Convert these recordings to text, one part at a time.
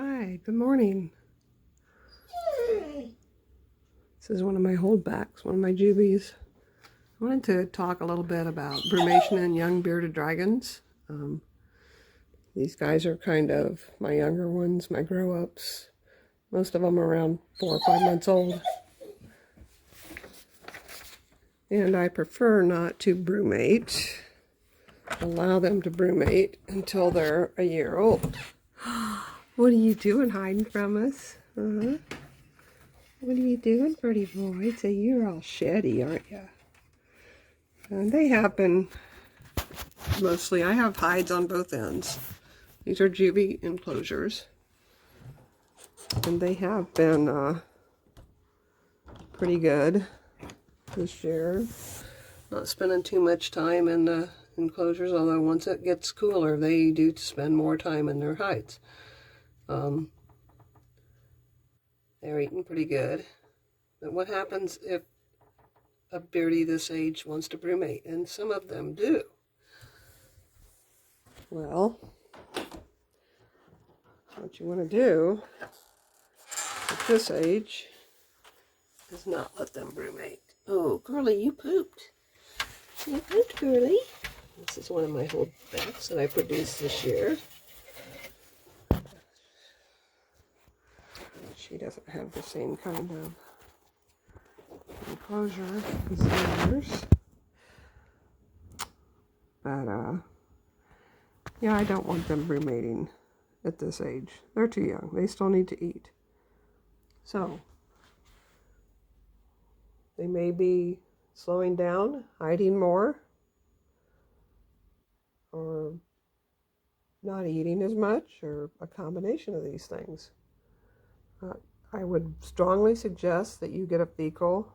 Hi, good morning. This is one of my holdbacks, one of my juvies. I wanted to talk a little bit about brumation and young bearded dragons. These guys are kind of my younger ones, my grow-ups. Most of them are around 4 or 5 months old. And I prefer not to brumate, allow them to brumate until they're a year old. What are you doing hiding from us? What are you doing, pretty boy? So you're all sheddy, aren't you? And they have been, mostly, I have hides on both ends. These are juvie enclosures. And they have been pretty good this year. Not spending too much time in the enclosures, although once it gets cooler, they do spend more time in their hides. They're eating pretty good. But what happens if a beardie this age wants to brumate? And some of them do. Well, what you want to do at this age is not let them brumate. Oh, Curly, you pooped. You pooped, Curly. This is one of my holdbacks that I produced this year. She doesn't have the same kind of enclosure as others. But, yeah, I don't want them brumating at this age. They're too young. They still need to eat. So, they may be slowing down, hiding more, or not eating as much, or a combination of these things. I would strongly suggest that you get a fecal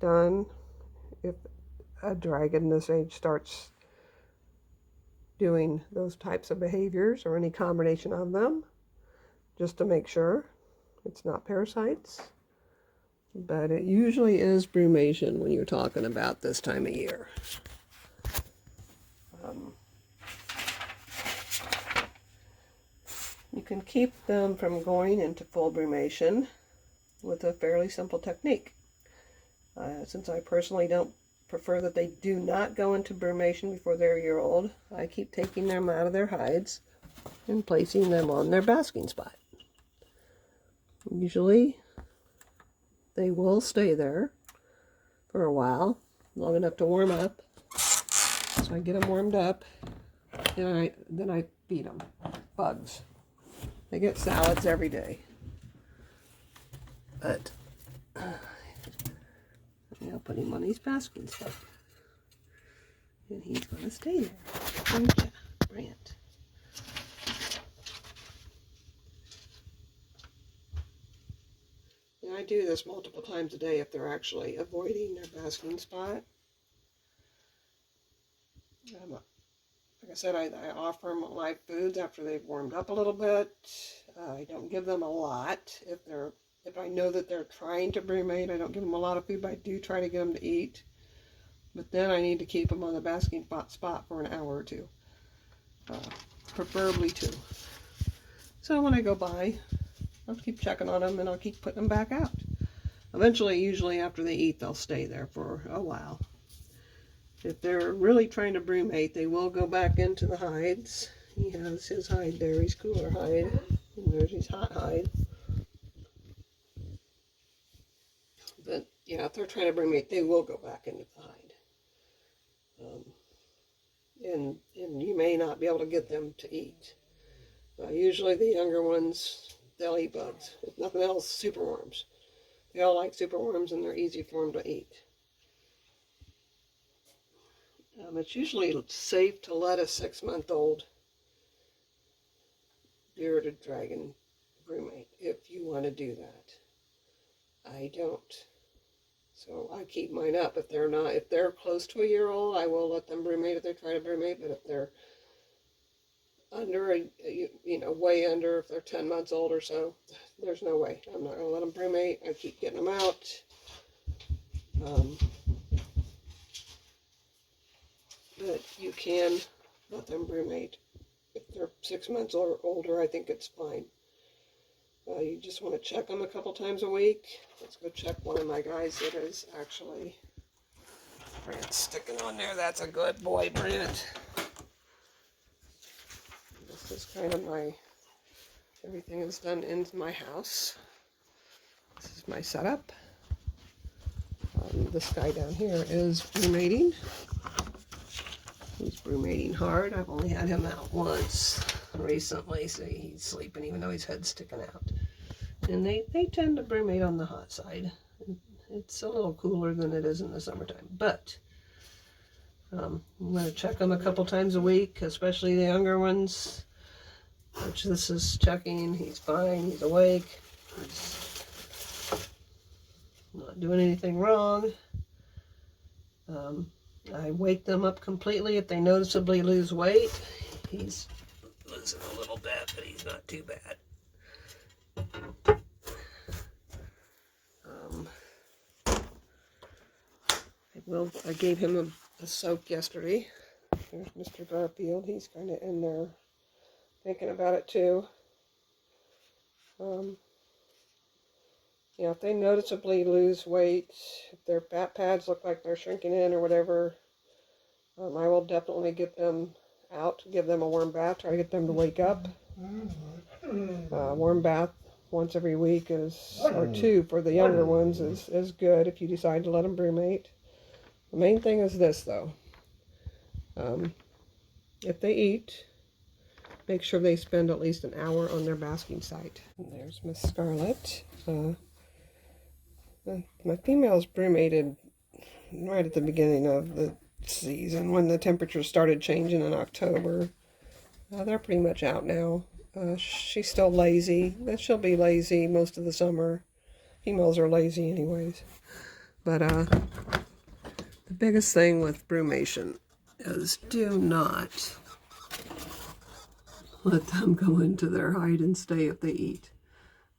done if a dragon this age starts doing those types of behaviors or any combination of them, just to make sure it's not parasites. But it usually is brumation when you're talking about this time of year. You can keep them from going into full brumation with a fairly simple technique. Since I personally don't prefer that they do not go into brumation before they're a year old, I keep taking them out of their hides and placing them on their basking spot. Usually, they will stay there for a while, long enough to warm up. So I get them warmed up, and then I feed them bugs. They get salads every day. But I'll put him on his basking spot. And he's going to stay there. Don't you, Brant? And I do this multiple times a day if they're actually avoiding their basking spot. Like I said, I offer them live foods after they've warmed up a little bit. I don't give them a lot. If I know that they're trying to brumate, I don't give them a lot of food, but I do try to get them to eat. But then I need to keep them on the basking spot for an hour or two. Preferably 2. So when I go by, I'll keep checking on them and I'll keep putting them back out. Eventually, usually after they eat, they'll stay there for a while. If they're really trying to brumate, they will go back into the hides. He has his hide there, his cooler hide, and there's his hot hide. But yeah, if they're trying to brumate, they will go back into the hide. And you may not be able to get them to eat. Usually the younger ones, they'll eat bugs. If nothing else, superworms. They all like superworms and they're easy for them to eat. It's usually safe to let a 6-month-old bearded dragon brumate if you want to do that. I don't. So I keep mine up. If they're close to a year old, I will let them brumate if they try to brumate. But if they're under, way under, if they're 10 months old or so, there's no way. I'm not going to let them brumate. I keep getting them out. But you can let them brumate. If they're 6 months or older, I think it's fine. You just want to check them a couple times a week. Let's go check one of my guys that is actually, Brant's sticking on there. That's a good boy, Brant. This is kind of my, everything is done in my house. This is my setup. This guy down here is brumating. He's brumating hard. I've only had him out once recently, so he's sleeping even though his head's sticking out. And they tend to brumate on the hot side. It's a little cooler than it is in the summertime, but I'm going to check them a couple times a week, especially the younger ones, which this is checking. He's fine, he's awake, he's not doing anything wrong. I wake them up completely if they noticeably lose weight. He's losing a little bit, but he's not too bad. I gave him a soak yesterday. There's Mr. Garfield. He's kind of in there thinking about it too. If they noticeably lose weight, if their fat pads look like they're shrinking in or whatever, I will definitely get them out, give them a warm bath, try to get them to wake up. Warm bath once every week or two for the younger ones is good if you decide to let them brumate. The main thing is this though. If they eat, make sure they spend at least an hour on their basking site. And there's Miss Scarlet. My females brumated right at the beginning of the season when the temperatures started changing in October. They're pretty much out now. She's still lazy, but she'll be lazy most of the summer. Females are lazy anyways. But the biggest thing with brumation is do not let them go into their hide and stay if they eat.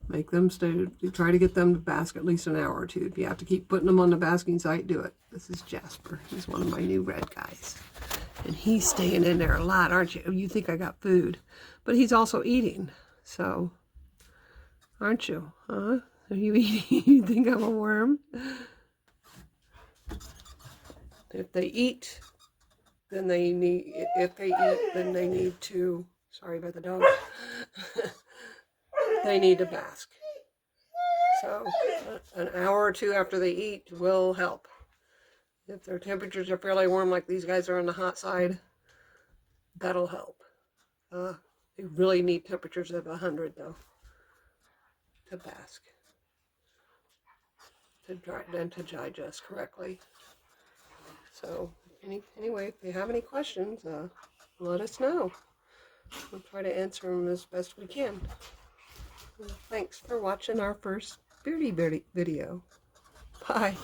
Make them stay, try to get them to bask at least an hour or two. If you have to keep putting them on the basking site, do it. This is Jasper. He's one of my new red guys. And he's staying in there a lot, aren't you? You think I got food. But he's also eating. So, aren't you? Huh? Are you eating? You think I'm a worm? If they eat, then they need, then they need to, sorry about the dog. They need to bask. So an hour or two after they eat will help. If their temperatures are fairly warm like these guys are on the hot side, that'll help. They really need temperatures of 100 though to bask, to digest correctly. So anyway, if you have any questions, let us know. We'll try to answer them as best we can. Thanks for watching our first birdie video. Bye.